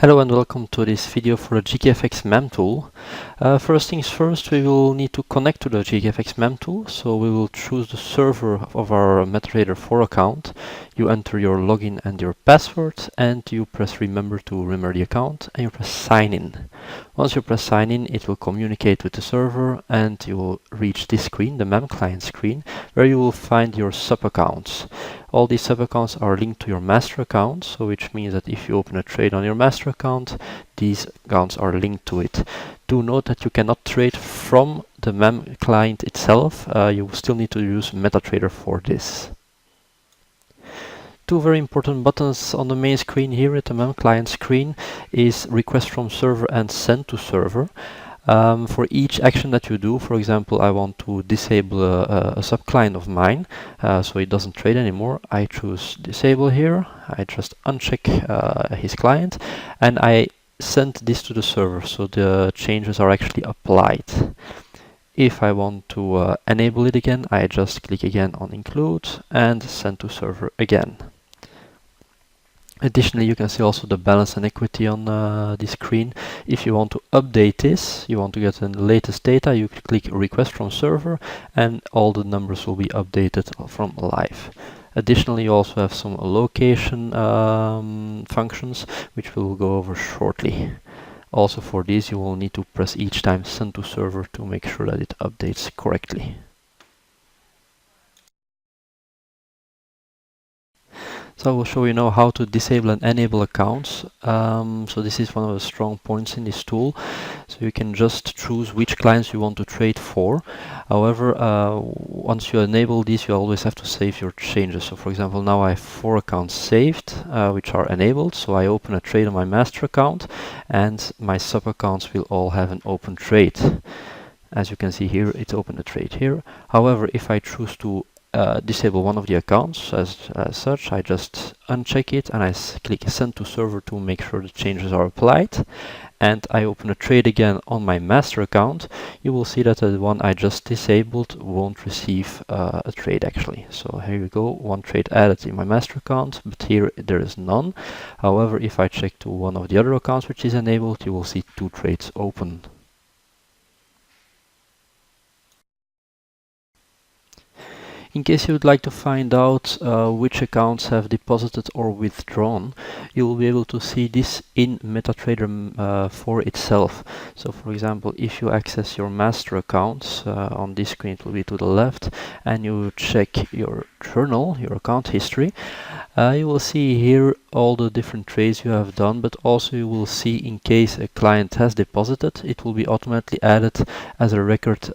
Hello and welcome to this video for the GKFX MEM tool. First things first, we will need to connect to the GKFX MEM tool. So we will choose the server of our MetaTrader 4 account. You enter your login and your password, and you press remember to remember the account, and you press sign in. Once you press sign in, it will communicate with the server, and you will reach this screen, the MEM client screen, where you will find your sub-accounts. All these sub-accounts are linked to your master account, so which means that if you open a trade on your master account, these accounts are linked to it. Do note that you cannot trade from the MEM client itself. You will still need to use MetaTrader for this. Two very important buttons on the main screen here at the MEM client screen is request from server and send to server. For each action that you do, for example, I want to disable a sub-client of mine, so it doesn't trade anymore. I choose disable here, I just uncheck his client, and I send this to the server, so the changes are actually applied. If I want to enable it again, I just click again on include and send to server again. Additionally, you can see also the balance and equity on the screen. If you want to update this, you want to get the latest data, you click request from server and all the numbers will be updated from live. Additionally, you also have some allocation functions, which we'll go over shortly. Also for these, you will need to press each time send to server to make sure that it updates correctly. So I will show you now how to disable and enable accounts. So this is one of the strong points in this tool. So you can just choose which clients you want to trade for. However, once you enable these, you always have to save your changes. So for example, now I have 4 accounts saved, which are enabled. So I open a trade on my master account and my sub accounts will all have an open trade. As you can see here, it's open a trade here. However, if I choose to disable one of the accounts as such, I just uncheck it and I click send to server to make sure the changes are applied, and I open a trade again on my master account. You will see that the one I just disabled won't receive a trade actually. So here you go, one trade added in my master account, but here there is none. However, if I check to one of the other accounts which is enabled, you will see 2 trades open. In case you would like to find out which accounts have deposited or withdrawn, you will be able to see this in MetaTrader 4 itself. So for example, if you access your master accounts, on this screen it will be to the left, and you check your journal, your account history, you will see here all the different trades you have done, but also you will see in case a client has deposited, it will be automatically added as a record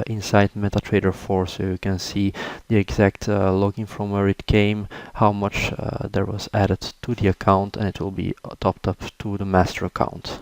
inside MetaTrader 4, so you can see the exact login from where it came, how much there was added to the account, and it will be topped up to the master account.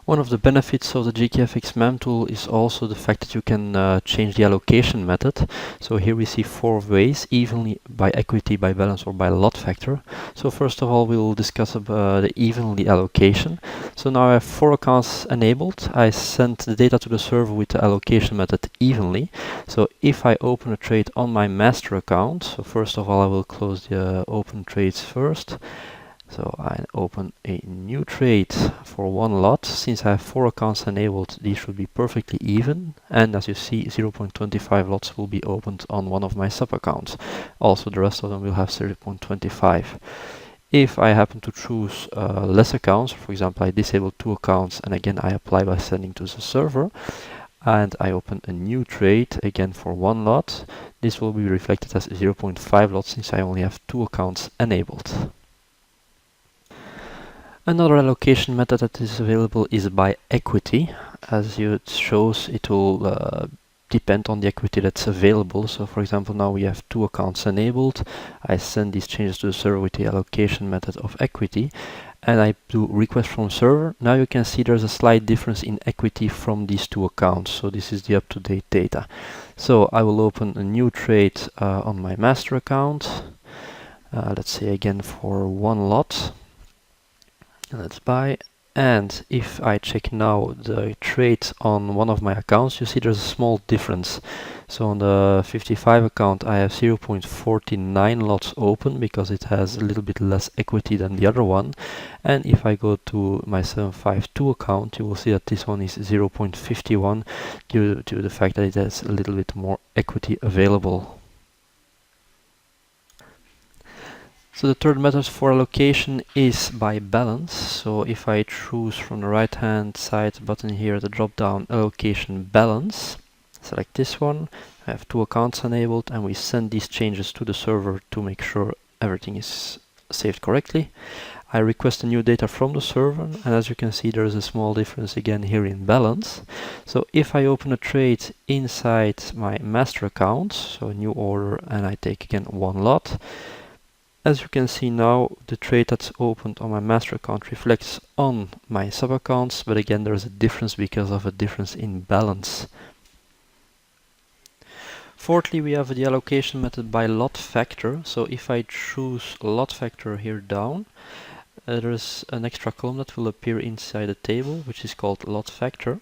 One of the benefits of the GKFX MEM tool is also the fact that you can change the allocation method. So here we see 4 ways: evenly, by equity, by balance, or by lot factor. So first of all, we will discuss the evenly allocation. So now I have 4 accounts enabled. I send the data to the server with the allocation method evenly. So if I open a trade on my master account, so first of all I will close the open trades first. So I open a new trade for 1 lot. Since I have 4 accounts enabled, these should be perfectly even. And as you see, 0.25 lots will be opened on one of my sub-accounts. Also, the rest of them will have 0.25. If I happen to choose less accounts, for example, I disable 2 accounts, and again I apply by sending to the server, and I open a new trade again for 1 lot, this will be reflected as 0.5 lots since I only have 2 accounts enabled. Another allocation method that is available is by equity. As it shows, it will depend on the equity that's available. So for example, now we have 2 accounts enabled. I send these changes to the server with the allocation method of equity, and I do request from server. Now you can see there's a slight difference in equity from these 2 accounts. So this is the up-to-date data. So I will open a new trade on my master account. Let's say again for 1 lot. Let's buy, And if I check now the trade on one of my accounts, you see there's a small difference. So on the 55 account I have 0.49 lots open because it has a little bit less equity than the other one. And if I go to my 752 account, you will see that this one is 0.51 due to the fact that it has a little bit more equity available. So the third method for allocation is by balance. So if I choose from the right hand side button here the drop down allocation balance, select this one, I have two accounts enabled, and we send these changes to the server to make sure everything is saved correctly. I request the new data from the server, and as you can see there is a small difference again here in balance. So if I open a trade inside my master account, so a new order, and I take again one lot, as you can see now, the trade that's opened on my master account reflects on my sub accounts, but again there is a difference because of a difference in balance. Fourthly, we have the allocation method by lot factor. So if I choose lot factor here down, there is an extra column that will appear inside the table, which is called lot factor.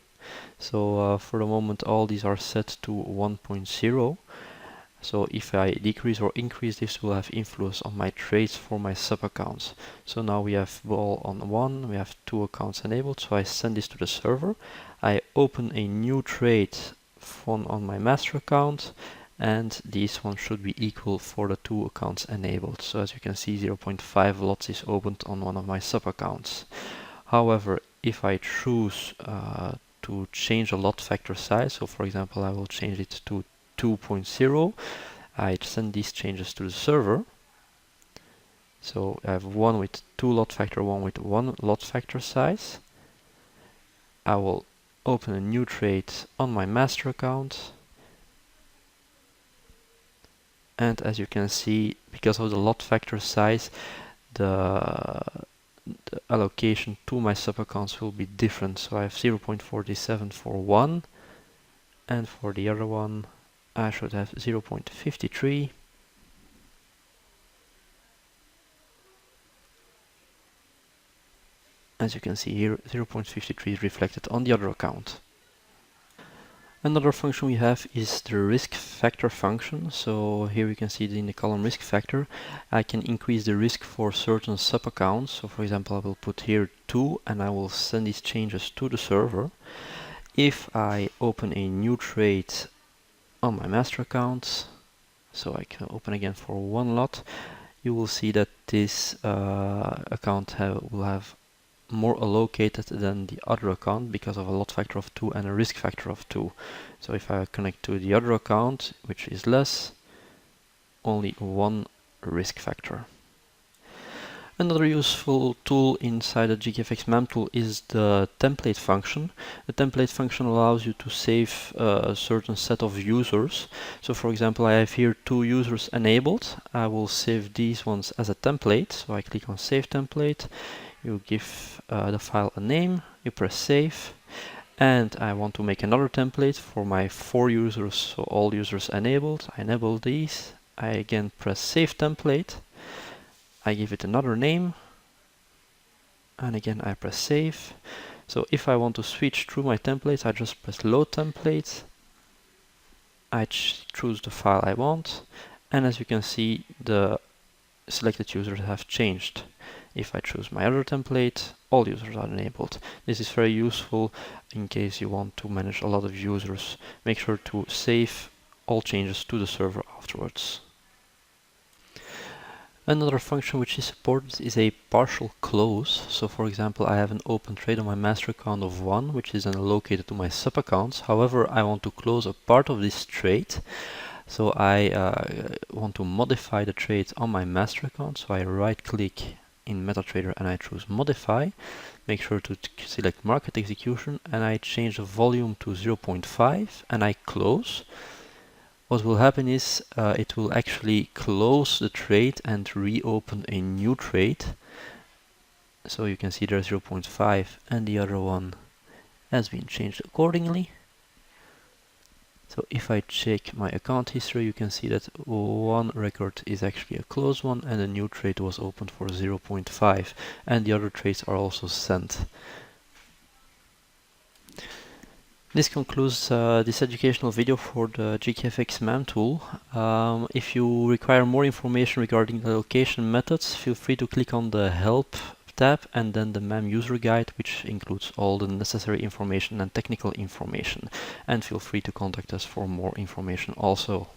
So for the moment all these are set to 1.0. So if I decrease or increase this will have influence on my trades for my sub accounts. So now we have ball on 1, we have 2 accounts enabled, so I send this to the server. I open a new trade on my master account, and this one should be equal for the 2 accounts enabled. So as you can see, 0.5 lots is opened on one of my sub accounts. However, if I choose to change the lot factor size, so for example I will change it to 2.0, I send these changes to the server. So I have one with 2 lot factor, one with 1 lot factor size. I will open a new trade on my master account, and as you can see, because of the lot factor size, the allocation to my sub accounts will be different. So I have 0.47 for one, and for the other one I should have 0.53. As you can see here, 0.53 is reflected on the other account. Another function we have is the risk factor function. So here you can see in the column risk factor, I can increase the risk for certain sub accounts. So for example, I will put here 2, and I will send these changes to the server. If I open a new trade on my master account, so I can open again for 1 lot, you will see that this account will have more allocated than the other account because of a lot factor of 2 and a risk factor of 2. So if I connect to the other account, which is less, only 1 risk factor. Another useful tool inside the GKFX MEM tool is the template function. The template function allows you to save a certain set of users. So for example, I have here 2 users enabled. I will save these ones as a template. So I click on Save Template. You give the file a name, you press Save. And I want to make another template for my 4 users, so all users enabled. I enable these. I again press Save Template. I give it another name, and again I press save. So if I want to switch through my templates, I just press load template. I choose the file I want, and as you can see, the selected users have changed. If I choose my other template, all users are enabled. This is very useful in case you want to manage a lot of users. Make sure to save all changes to the server afterwards. Another function which is supported is a partial close. So for example, I have an open trade on my master account of 1, which is then allocated to my sub accounts. However, I want to close a part of this trade. So I want to modify the trade on my master account. So I right click in MetaTrader and I choose modify. Make sure to select market execution, and I change the volume to 0.5 and I close. What will happen is it will actually close the trade and reopen a new trade. So you can see there's 0.5 and the other one has been changed accordingly. So if I check my account history, you can see that one record is actually a closed one and a new trade was opened for 0.5, and the other trades are also sent. This concludes this educational video for the GKFX MEM tool. If you require more information regarding the allocation methods, feel free to click on the Help tab and then the MEM user guide, which includes all the necessary information and technical information. And feel free to contact us for more information also.